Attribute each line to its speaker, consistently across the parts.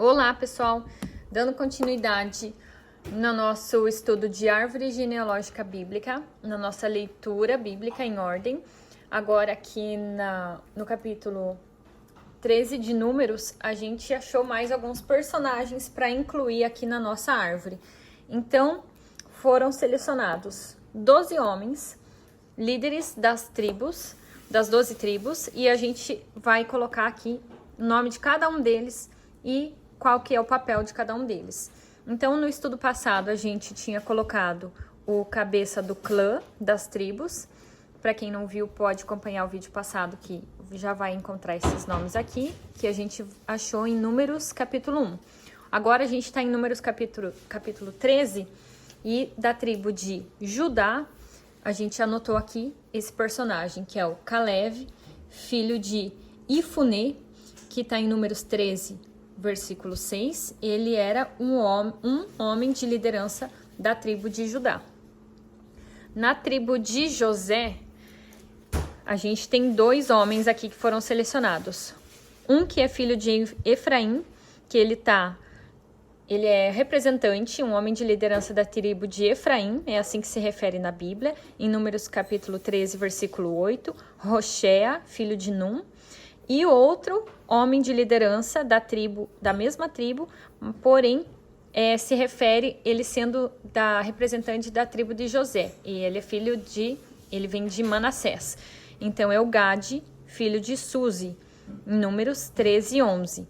Speaker 1: Olá, pessoal! Dando continuidade no nosso estudo de árvore genealógica bíblica, na nossa leitura bíblica em ordem. Agora aqui no capítulo 13 de Números, a gente achou mais alguns personagens para incluir aqui na nossa árvore. Então, foram selecionados 12 homens, líderes das 12 tribos, e a gente vai colocar aqui o nome de cada um deles e qual que é o papel de cada um deles. Então, no estudo passado, a gente tinha colocado o cabeça do clã das tribos. Para quem não viu, pode acompanhar o vídeo passado que já vai encontrar esses nomes aqui, que a gente achou em Números capítulo 1. Agora a gente está em Números capítulo 13 e da tribo de Judá, a gente anotou aqui esse personagem, que é o Caleb, filho de Ifunê, que está em Números 13, versículo 6, ele era um homem de liderança da tribo de Judá. Na tribo de José, a gente tem 2 homens aqui que foram selecionados. Um que é filho de Efraim, que ele é representante, um homem de liderança da tribo de Efraim, é assim que se refere na Bíblia, em Números capítulo 13, versículo 8, Roshea, filho de Num. E outro homem de liderança da mesma tribo, porém se refere ele sendo representante da tribo de José. E ele vem de Manassés. Então é o Gade, filho de Suzi, em Números 13, 11.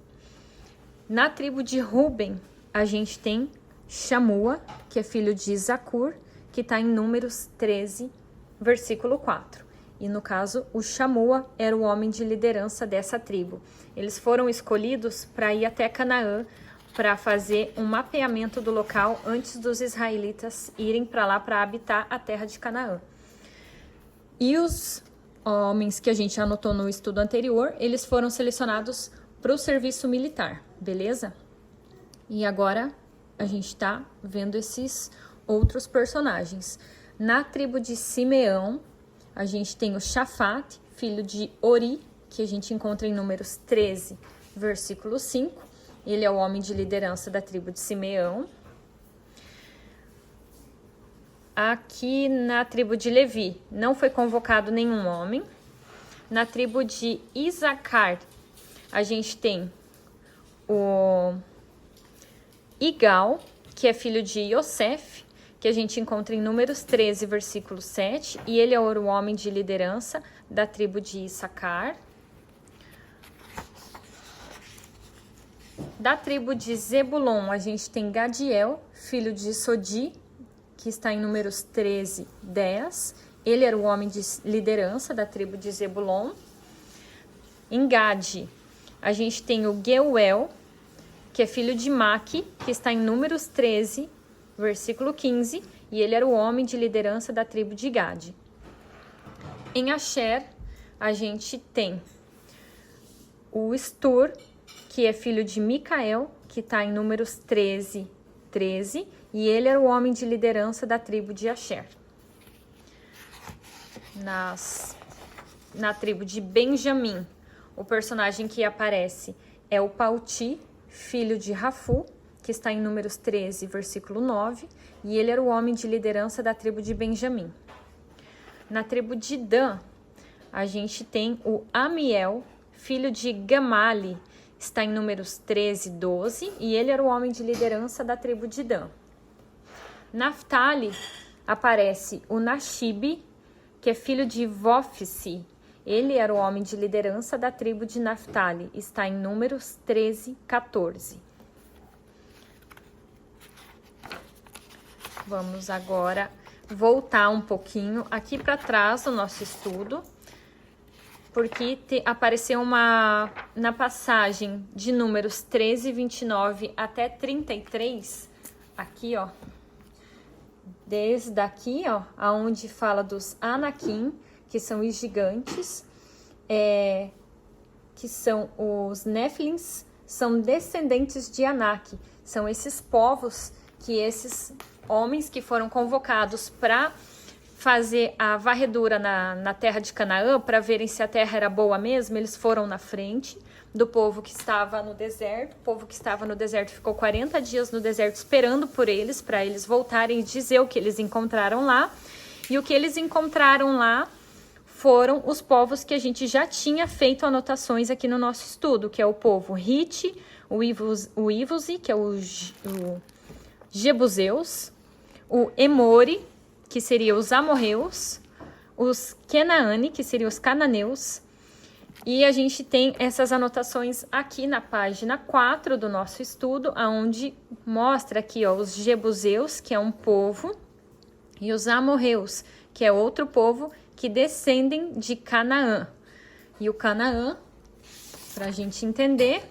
Speaker 1: Na tribo de Ruben, a gente tem Shamua, que é filho de Zacur, que está em Números 13, versículo 4. E no caso, o Shamua era o homem de liderança dessa tribo. Eles foram escolhidos para ir até Canaã, para fazer um mapeamento do local antes dos israelitas irem para lá para habitar a terra de Canaã. E os homens que a gente anotou no estudo anterior, eles foram selecionados para o serviço militar, beleza? E agora a gente está vendo esses outros personagens. Na tribo de Simeão, a gente tem o Shafat, filho de Ori, que a gente encontra em Números 13, versículo 5. Ele é o homem de liderança da tribo de Simeão. Aqui na tribo de Levi, não foi convocado nenhum homem. Na tribo de Isacar, a gente tem o Igal, que é filho de Yosef, que a gente encontra em Números 13, versículo 7, e ele é o homem de liderança da tribo de Issacar. Da tribo de Zebulon, a gente tem Gadiel, filho de Sodi, que está em Números 13, 10. Ele era o homem de liderança da tribo de Zebulon. Em Gade, a gente tem o Geuel, que é filho de Maque, que está em Números 13, versículo 15, e ele era o homem de liderança da tribo de Gade. Em Asher, a gente tem o Estur, que é filho de Micael, que está em Números 13, 13, e ele era o homem de liderança da tribo de Asher. Na tribo de Benjamim, o personagem que aparece é o Pauti, filho de Rafu, que está em Números 13, versículo 9, e ele era o homem de liderança da tribo de Benjamim. Na tribo de Dan, a gente tem o Amiel, filho de Gamali, está em Números 13, 12, e ele era o homem de liderança da tribo de Dan. Naftali, aparece o Nashibe, que é filho de Vofsi, ele era o homem de liderança da tribo de Naftali, está em Números 13, 14. Vamos agora voltar um pouquinho aqui para trás do nosso estudo, porque apareceu na passagem de Números 13, 29 até 33, aqui, ó, desde aqui, ó, aonde fala dos Anakim, que são os gigantes, que são os Néfilins, são descendentes de Anak, são esses povos que esses homens que foram convocados para fazer a varredura na terra de Canaã, para verem se a terra era boa mesmo, eles foram na frente, do povo que estava no deserto. O povo que estava no deserto ficou 40 dias no deserto esperando por eles, para eles voltarem e dizer o que eles encontraram lá. E o que eles encontraram lá foram os povos que a gente já tinha feito anotações aqui no nosso estudo, que é o povo Hiti, o Ivuzi, que é o Jebuseus, o Emori, que seria os amorreus, os Kenaane, que seriam os cananeus. E a gente tem essas anotações aqui na página 4 do nosso estudo, onde mostra aqui, ó, os Jebuseus, que é um povo, e os amorreus, que é outro povo que descendem de Canaã. E o Canaã, para a gente entender,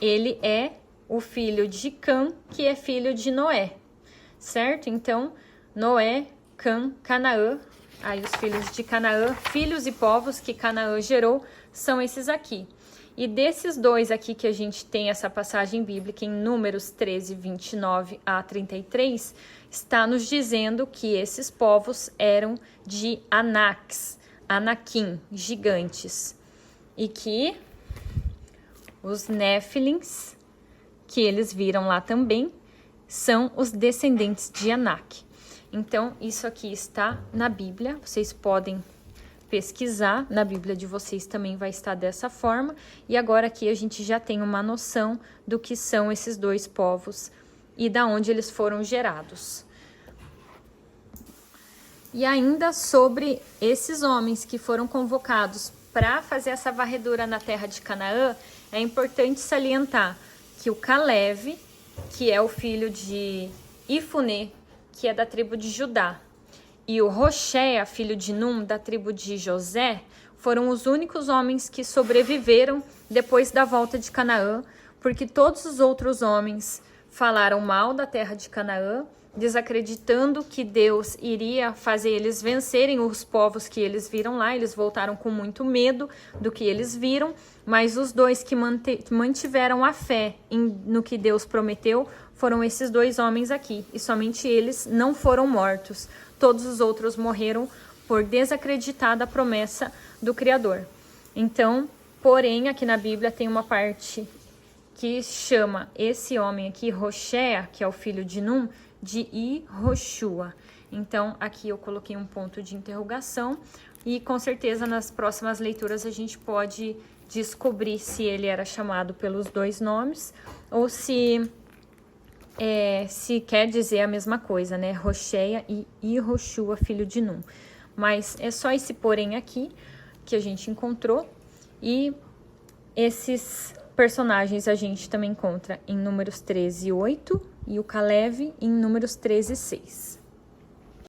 Speaker 1: ele é o filho de Cã, que é filho de Noé, certo? Então, Noé, Cã, Canaã, aí os filhos de Canaã, filhos e povos que Canaã gerou, são esses aqui. E desses dois aqui que a gente tem essa passagem bíblica em Números 13, 29 a 33, está nos dizendo que esses povos eram de Anaques, Anakim, gigantes. E que os Néfilins, que eles viram lá também, são os descendentes de Anak. Então, isso aqui está na Bíblia, vocês podem pesquisar, na Bíblia de vocês também vai estar dessa forma. E agora aqui a gente já tem uma noção do que são esses dois povos e da onde eles foram gerados. E ainda sobre esses homens que foram convocados para fazer essa varredura na terra de Canaã, é importante salientar que o Caleb, que é o filho de Ifunê, que é da tribo de Judá, e o Roxéia, filho de Num, da tribo de José, foram os únicos homens que sobreviveram depois da volta de Canaã, porque todos os outros homens falaram mal da terra de Canaã, desacreditando que Deus iria fazer eles vencerem os povos que eles viram lá. Eles voltaram com muito medo do que eles viram, mas os dois que mantiveram a fé no que Deus prometeu foram esses dois homens aqui, e somente eles não foram mortos. Todos os outros morreram por desacreditar da promessa do Criador. Então, porém, aqui na Bíblia tem uma parte que chama esse homem aqui, Roxéia, que é o filho de Num, de Iroshua. Então, aqui eu coloquei um ponto de interrogação e com certeza nas próximas leituras a gente pode descobrir se ele era chamado pelos dois nomes ou se quer dizer a mesma coisa, né? Roxéia e Iroshua, filho de Num. Mas é só esse porém aqui que a gente encontrou. E esses personagens a gente também encontra em Números 13, 8 e o Caleb em Números 13, 6.